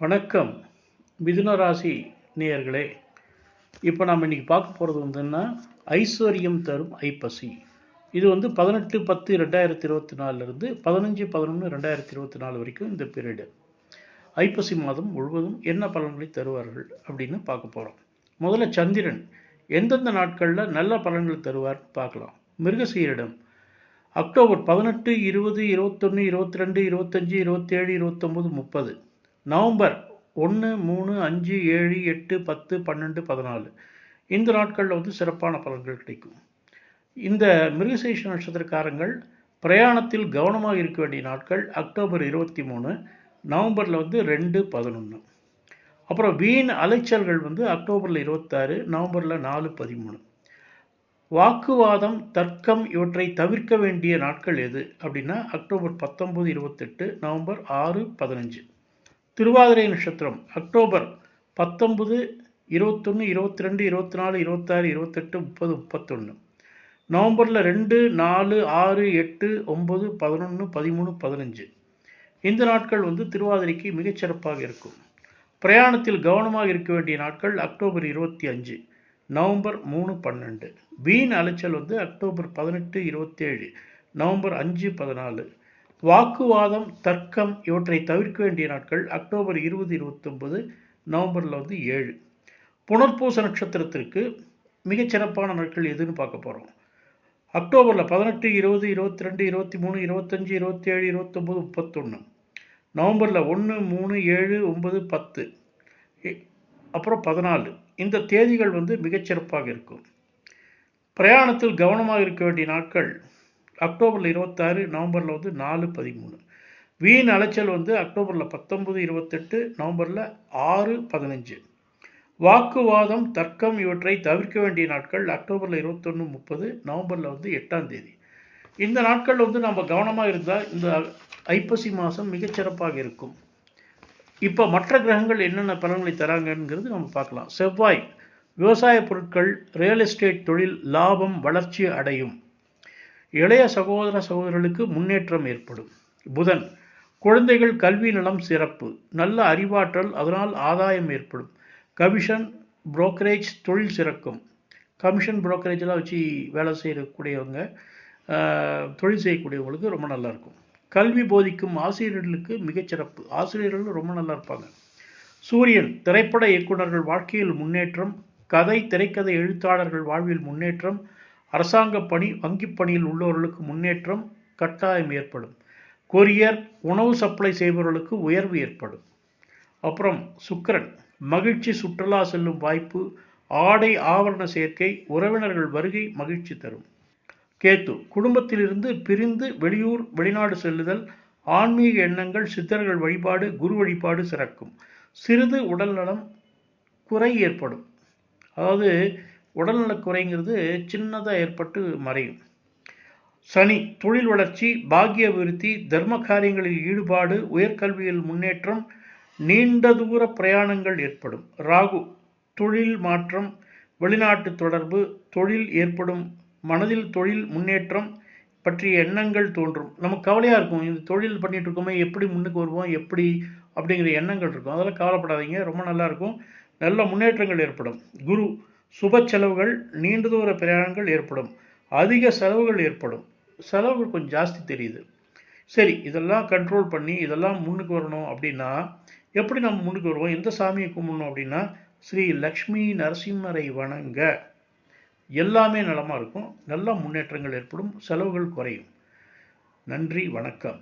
வணக்கம் மிதுன ராசி நேயர்களே. இப்போ நாம் இன்றைக்கி பார்க்க போகிறது வந்துன்னா ஐஸ்வர்யம் தரும் ஐப்பசி. இது 18/10/2024 15/11/2024 வரைக்கும் இந்த பீரியடு. ஐப்பசி மாதம் முழுவதும் என்ன பலன்களை தருவார்கள் அப்படின்னு பார்க்க போகிறோம். முதல்ல சந்திரன் எந்தெந்த நாட்களில் நல்ல பலன்கள் தருவார் பார்க்கலாம். மிருகசீரிடம் அக்டோபர் 18, 20, 21, 22, 25, 27, 29, 30. நவம்பர் 1, 3, 5, 7, 8, 10, 12, 14. இந்த நாட்களில் சிறப்பான பலன்கள் கிடைக்கும். இந்த மிருகசீரிஷ நட்சத்திரக்காரங்கள் பிரயாணத்தில் கவனமாக இருக்க வேண்டிய நாட்கள் அக்டோபர் 23, நவம்பரில் 2, 11. அப்புறம் வீண் அலைச்சல்கள் அக்டோபரில் 26, நவம்பரில் 4, 13. வாக்குவாதம், தர்க்கம் இவற்றை தவிர்க்க வேண்டிய நாட்கள் எது அப்படின்னா அக்டோபர் 19, 28, நவம்பர் 6, 15. திருவாதிரை நட்சத்திரம் அக்டோபர் 19, 21, 22, 24, 26, 28, 30, 31. நவம்பரில் 2, 4, 6, 8, 9, 11, 13, 15. இந்த நாட்கள் திருவாதிரைக்கு மிகச்சிறப்பாக இருக்கும். பிரயாணத்தில் கவனமாக இருக்க வேண்டிய நாட்கள் அக்டோபர் 25, நவம்பர் 3, 12. வீண் அலைச்சல் அக்டோபர் 18, 27, நவம்பர் 5, 14. வாக்குவாதம், தர்க்கம் இவற்றை தவிர்க்க வேண்டிய நாட்கள் அக்டோபர் 20, 29, நவம்பரில் 7. புனர்பூச நட்சத்திரத்திற்கு மிகச்சிறப்பான நாட்கள் எதுன்னு பார்க்க போகிறோம். அக்டோபரில் 18, 20, 22, 23, 25, 27, 29, 31. நவம்பரில் 1, 3, 7, 9, 10, அப்புறம் 14. இந்த தேதிகள் மிகச்சிறப்பாக இருக்கும். பிரயாணத்தில் கவனமாக இருக்க வேண்டிய நாட்கள் அக்டோபரில் 26, நவம்பரில் 4, 13. வீண் அலைச்சல் அக்டோபரில் 19, 28, நவம்பரில் 6, 15. வாக்குவாதம், தர்க்கம் இவற்றை தவிர்க்க வேண்டிய நாட்கள் அக்டோபரில் 21, 30, நவம்பரில் 8ஆம் தேதி. இந்த நாட்கள் நம்ம கவனமாக இருந்தால் இந்த ஐப்பசி மாதம் மிகச்சிறப்பாக இருக்கும். இப்போ மற்ற கிரகங்கள் என்னென்ன பலன்களை தராங்கிறது நம்ம பார்க்கலாம். செவ்வாய் விவசாய பொருட்கள், ரியல் எஸ்டேட் தொழில் லாபம், வளர்ச்சி அடையும். இளைய சகோதர சகோதரர்களுக்கு முன்னேற்றம் ஏற்படும். புதன் குழந்தைகள் கல்வி நலம் சிறப்பு, நல்ல அறிவாற்றல், அதனால் ஆதாயம் ஏற்படும். கமிஷன், புரோக்கரேஜ் தொழில் சிறக்கும். கமிஷன் புரோக்கரேஜெலாம் வச்சு வேலை செய்யக்கூடியவங்க, தொழில் செய்யக்கூடியவங்களுக்கு ரொம்ப நல்லா இருக்கும். கல்வி போதிக்கும் ஆசிரியர்களுக்கு மிகச்சிறப்பு, ஆசிரியர்கள் ரொம்ப நல்லா இருப்பாங்க. சூரியன் திரைப்பட இயக்குநர்கள் வாழ்க்கையில் முன்னேற்றம், கதை திரைக்கதை எழுத்தாளர்கள் வாழ்வில் முன்னேற்றம், அரசாங்க பணி, வங்கிப் பணியில் உள்ளவர்களுக்கு முன்னேற்றம் கட்டாயம் ஏற்படும். கொரியர், உணவு சப்ளை செய்பவர்களுக்கு உயர்வு ஏற்படும். அப்புறம் சுக்கிரன் மகிழ்ச்சி, சுற்றுலா செல்லும் வாய்ப்பு, ஆடை ஆபரண சேர்க்கை, உறவினர்கள் வருகை மகிழ்ச்சி தரும். கேத்து குடும்பத்திலிருந்து பிரிந்து வெளியூர் வெளிநாடு செல்லுதல், ஆன்மீக எண்ணங்கள், சித்தர்கள் வழிபாடு, குரு வழிபாடு சிறக்கும். சிறிது உடல்நலம் குறை ஏற்படும். அதாவது உடல்நலக் குறைங்கிறது சின்னதாக ஏற்பட்டு மறையும். சனி தொழில் வளர்ச்சி, பாக்கிய விருத்தி, தர்ம காரியங்களில் ஈடுபாடு, உயர்கல்வியில் முன்னேற்றம், நீண்ட தூர பிரயாணங்கள் ஏற்படும். ராகு தொழில் மாற்றம், வெளிநாட்டு தொடர்பு, தொழில் ஏற்படும். மனதில் தொழில் முன்னேற்றம் பற்றிய எண்ணங்கள் தோன்றும். நமக்கு கவலையாக இருக்கும், இந்த தொழில் பண்ணிட்டு இருக்கோமே, எப்படி முன்னுக்கு வருவோம், எப்படி அப்படிங்கிற எண்ணங்கள் இருக்கும். அதெல்லாம் கவலைப்படாதீங்க, ரொம்ப நல்லாயிருக்கும். நல்ல முன்னேற்றங்கள் ஏற்படும். குரு சுப செலவுகள், நீண்ட தூர பிரயாணங்கள் ஏற்படும். அதிக செலவுகள் ஏற்படும். செலவுகள் கொஞ்சம் ஜாஸ்தி தெரியுது. சரி, இதெல்லாம் கண்ட்ரோல் பண்ணி இதெல்லாம் முன்னுக்கு வரணும் அப்படின்னா எப்படி நம்ம முன்னுக்கு வருவோம், எந்த சாமியை கும்பிடணும் அப்படின்னா ஸ்ரீ லக்ஷ்மி நரசிம்மரை வணங்க. எல்லாமே நலமாக இருக்கும். நல்ல முன்னேற்றங்கள் ஏற்படும். செலவுகள் குறையும். நன்றி, வணக்கம்.